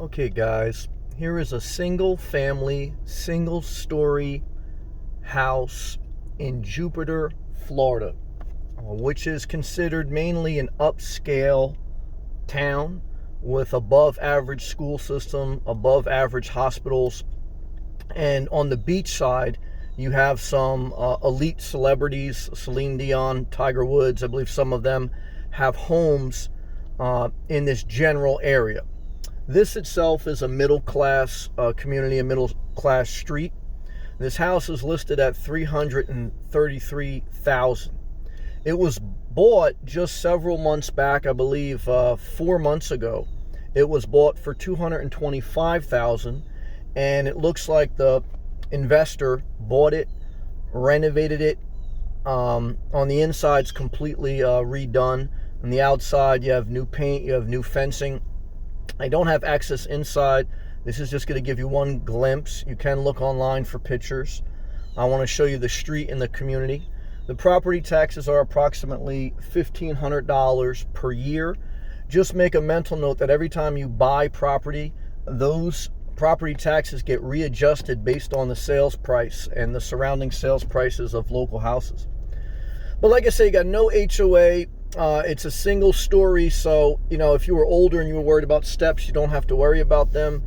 Okay, guys, here is a single family, single story house in Jupiter, Florida, which is considered mainly an upscale town with above average school system, above average hospitals, and on the beach side, you have some elite celebrities, Celine Dion, Tiger Woods. I believe some of them have homes in this general area. This itself is a middle-class community, a middle-class street. This house is listed at $333,000. It was bought just several months back, I believe 4 months ago. It was bought for $225,000, and it looks like the investor bought it, renovated it. On the inside, it's completely redone. On the outside, you have new paint, you have new fencing. I don't have access inside. This is just going to give you one glimpse. You can look online for pictures. I want to show you the street and the community. The property taxes are approximately $1,500 per year. Just make a mental note that every time you buy property, those property taxes get readjusted based on the sales price and the surrounding sales prices of local houses. But like I say, you got no HOA. It's a single story, so if you were older and you were worried about steps, you don't have to worry about them.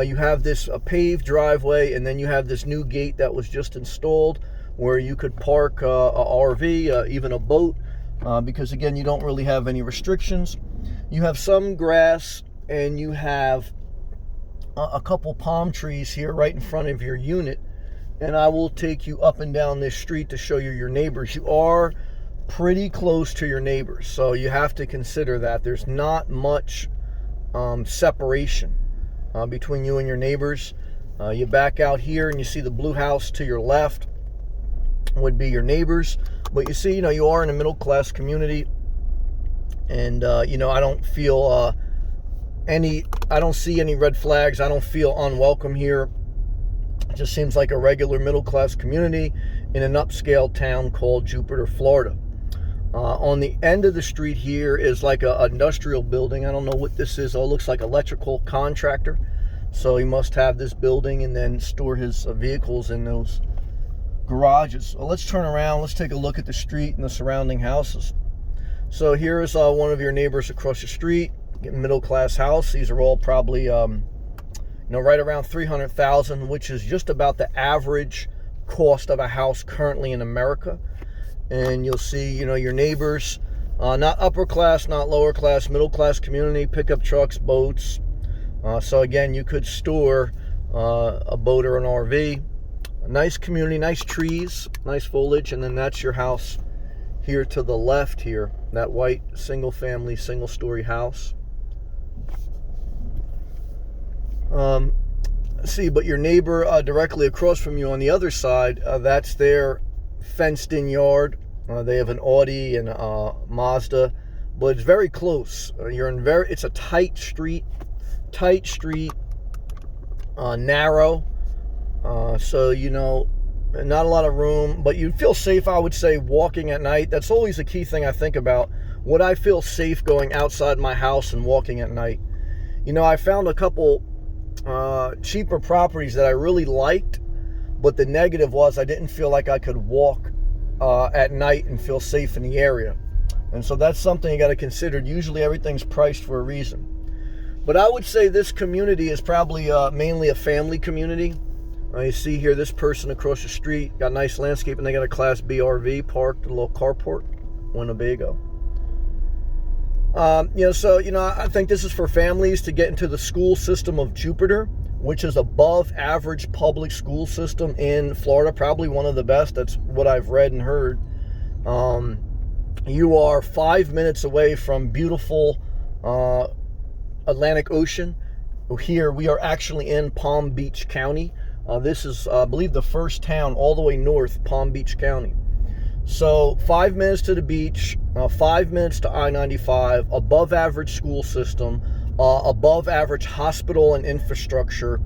You have this paved driveway, and then you have this new gate that was just installed where you could park a RV, even a boat, because again, you don't really have any restrictions. You have some grass, and you have a couple palm trees here right in front of your unit, and I will take you up and down this street to show you your neighbors. You are pretty close to your neighbors, so you have to consider that there's not much separation between you and your neighbors. You back out here and you see the blue house to your left would be your neighbors, but you see, you are in a middle-class community, and I don't feel I don't see any red flags. I don't feel unwelcome here. It just seems like a regular middle-class community in an upscale town called Jupiter, Florida. On the end of the street here is like an industrial building. I don't know what this is. Oh, it looks like electrical contractor. So he must have this building and then store his vehicles in those garages. Well, let's turn around. Let's take a look at the street and the surrounding houses. So here is one of your neighbors across the street. Middle class house. These are all probably right around $300,000, which is just about the average cost of a house currently in America. And you'll see, your neighbors, not upper class, not lower class, middle class community, pickup trucks, boats. So again, you could store a boat or an RV. A nice community, nice trees, nice foliage, and then that's your house here to the left here, that white single family, single story house. But your neighbor directly across from you on the other side, that's their fenced in yard. They have an Audi and a Mazda, but it's very close. It's a tight street, narrow. So not a lot of room, but you feel safe, I would say, walking at night. That's always a key thing I think about. Would I feel safe going outside my house and walking at night? I found a couple cheaper properties that I really liked, but the negative was I didn't feel like I could walk at night and feel safe in the area. And so that's something you got to consider. Usually everything's priced for a reason. But I would say this community is probably mainly a family community. You see here this person across the street got nice landscape, and they got a Class B RV parked, a little carport, Winnebago. I think this is for families to get into the school system of Jupiter, which is above average public school system in Florida, probably one of the best. That's what I've read and heard. You are 5 minutes away from beautiful Atlantic Ocean. Here we are actually in Palm Beach County. This is, I believe, the first town all the way north, Palm Beach County. So 5 minutes to the beach, 5 minutes to I-95, above average school system, above average hospital and infrastructure,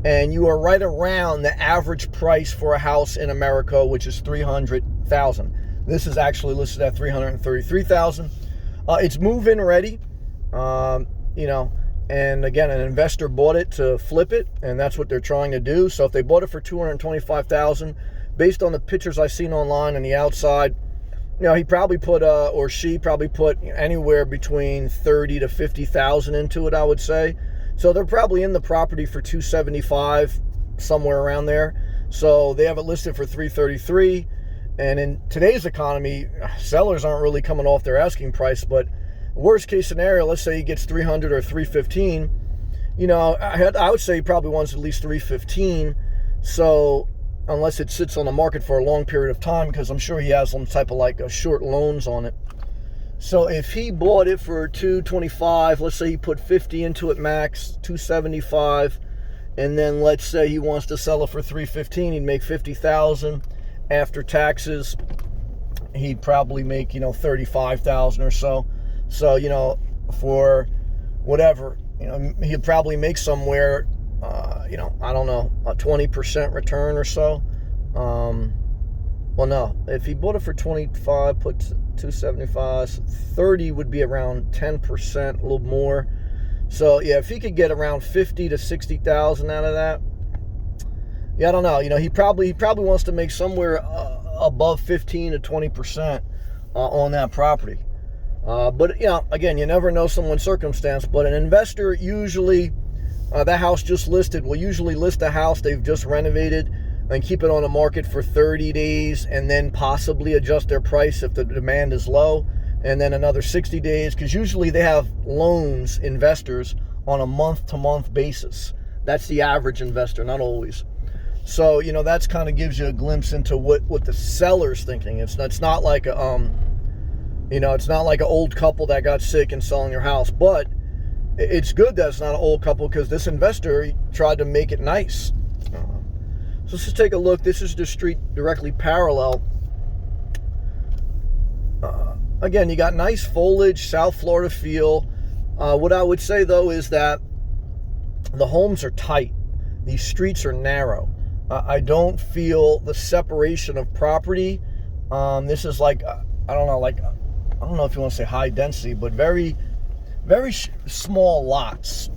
and you are right around the average price for a house in America, which is $300,000. This is actually listed at $333,000. It's move-in ready. And again, an investor bought it to flip it, and that's what they're trying to do. So if they bought it for $225,000, based on the pictures I've seen online on the outside, he probably put or she probably put anywhere between $30,000 to $50,000 into it, I would say. So they're probably in the property for $275,000, somewhere around there. So they have it listed for $333,000. And in today's economy, sellers aren't really coming off their asking price, but worst case scenario, let's say he gets $300,000 or $315,000. I would say he probably wants at least $315,000. So unless it sits on the market for a long period of time, because I'm sure he has some type of like a short loans on it. So if he bought it for $225,000, let's say he put $50,000 into it max, $275,000, and then let's say he wants to sell it for $315,000, he'd make $50,000 after taxes. He'd probably make $35,000 or so. So for whatever, he'd probably make somewhere I don't know, a 20% return or so. Well, no, if he bought it for 25, put 275, 30 would be around 10%, a little more. So yeah, if he could get around 50 to 60,000 out of that, yeah, I don't know. He probably wants to make somewhere above 15 to 20% on that property. But again, you never know someone's circumstance. But an investor usually, that house just listed, will usually list a house they've just renovated and keep it on the market for 30 days and then possibly adjust their price if the demand is low, and then another 60 days, because usually they have loans, investors, on a month-to-month basis. That's the average investor, not always. So, that's kind of gives you a glimpse into what the seller's thinking. It's not like it's not like an old couple that got sick and selling their house, but it's good that it's not an old couple, because this investor tried to make it nice. So let's just take a look. This is the street directly parallel. Again, you got nice foliage, South Florida feel. What I would say, though, is that the homes are tight. These streets are narrow. I don't feel the separation of property. This is like, I don't know if you want to say high density, but very, very small lots.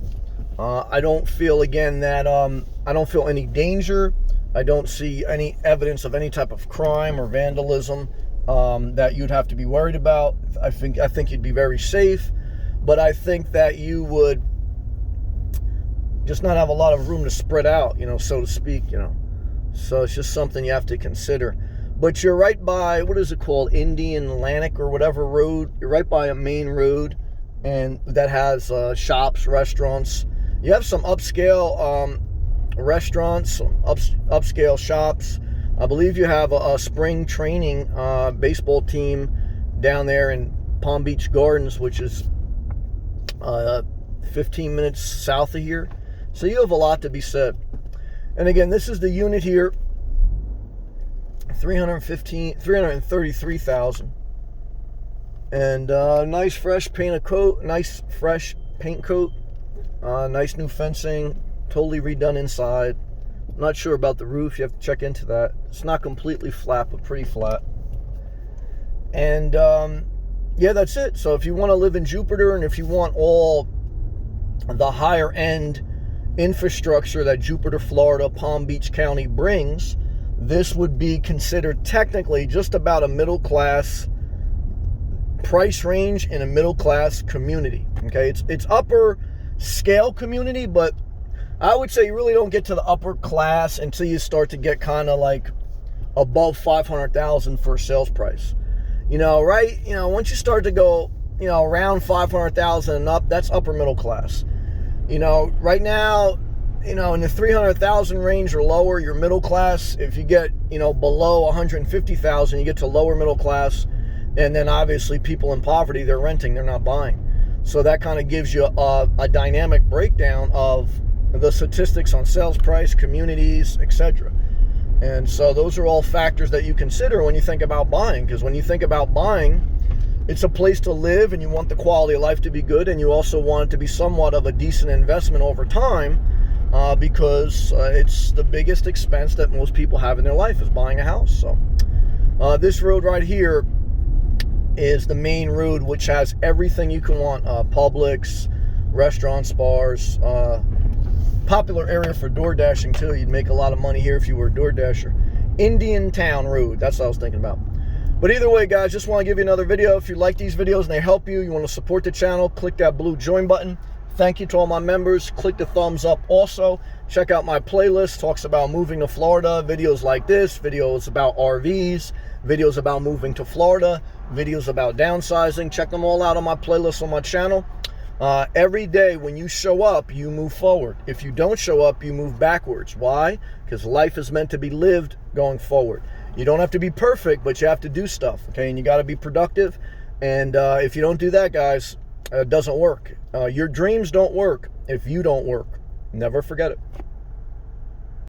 I don't feel, again, that I don't feel any danger. I don't see any evidence of any type of crime or vandalism that you'd have to be worried about. I think you'd be very safe, but I think that you would just not have a lot of room to spread out, so to speak, So it's just something you have to consider. But you're right by, what is it called, Indian Atlantic or whatever road. You're right by a main road, and that has shops, restaurants. You have some upscale restaurants, some upscale shops. I believe you have a spring training baseball team down there in Palm Beach Gardens, which is 15 minutes south of here. So you have a lot to be said. And again, this is the unit here, $333,000. And nice fresh paint coat, nice new fencing, totally redone inside. I'm not sure about the roof. You have to check into that. It's not completely flat, but pretty flat. And yeah, that's it. So if you want to live in Jupiter, and if you want all the higher end infrastructure that Jupiter, Florida, Palm Beach County brings, this would be considered technically just about a middle class price range in a middle class community. Okay, it's upper scale community, but I would say you really don't get to the upper class until you start to get kind of like above $500,000 for a sales price. Right? Once you start to go, around $500,000 and up, that's upper middle class. Right now, in the $300,000 range or lower, you're middle class. If you get, below $150,000, you get to lower middle class. And then obviously people in poverty, they're renting, they're not buying. So that kind of gives you a dynamic breakdown of the statistics on sales price, communities, etc. And so those are all factors that you consider when you think about buying. Because when you think about buying, it's a place to live, and you want the quality of life to be good, and you also want it to be somewhat of a decent investment over time, because it's the biggest expense that most people have in their life is buying a house. So this road right here is the main road, which has everything you can want. Publix, restaurants, bars, popular area for door dashing too. You'd make a lot of money here if you were a door dasher. Indian Town Road, that's what I was thinking about. But either way, guys, just want to give you another video. If you like these videos and they help you, you want to support the channel, click that blue join button. Thank you to all my members. Click the thumbs up also. Check out my playlist. Talks about moving to Florida. Videos like this. Videos about RVs. Videos about moving to Florida. Videos about downsizing. Check them all out on my playlist on my channel. Every day when you show up, you move forward. If you don't show up, you move backwards. Why? Because life is meant to be lived going forward. You don't have to be perfect, but you have to do stuff, okay? And you got to be productive. And if you don't do that, guys, it doesn't work. Your dreams don't work if you don't work. Never forget it.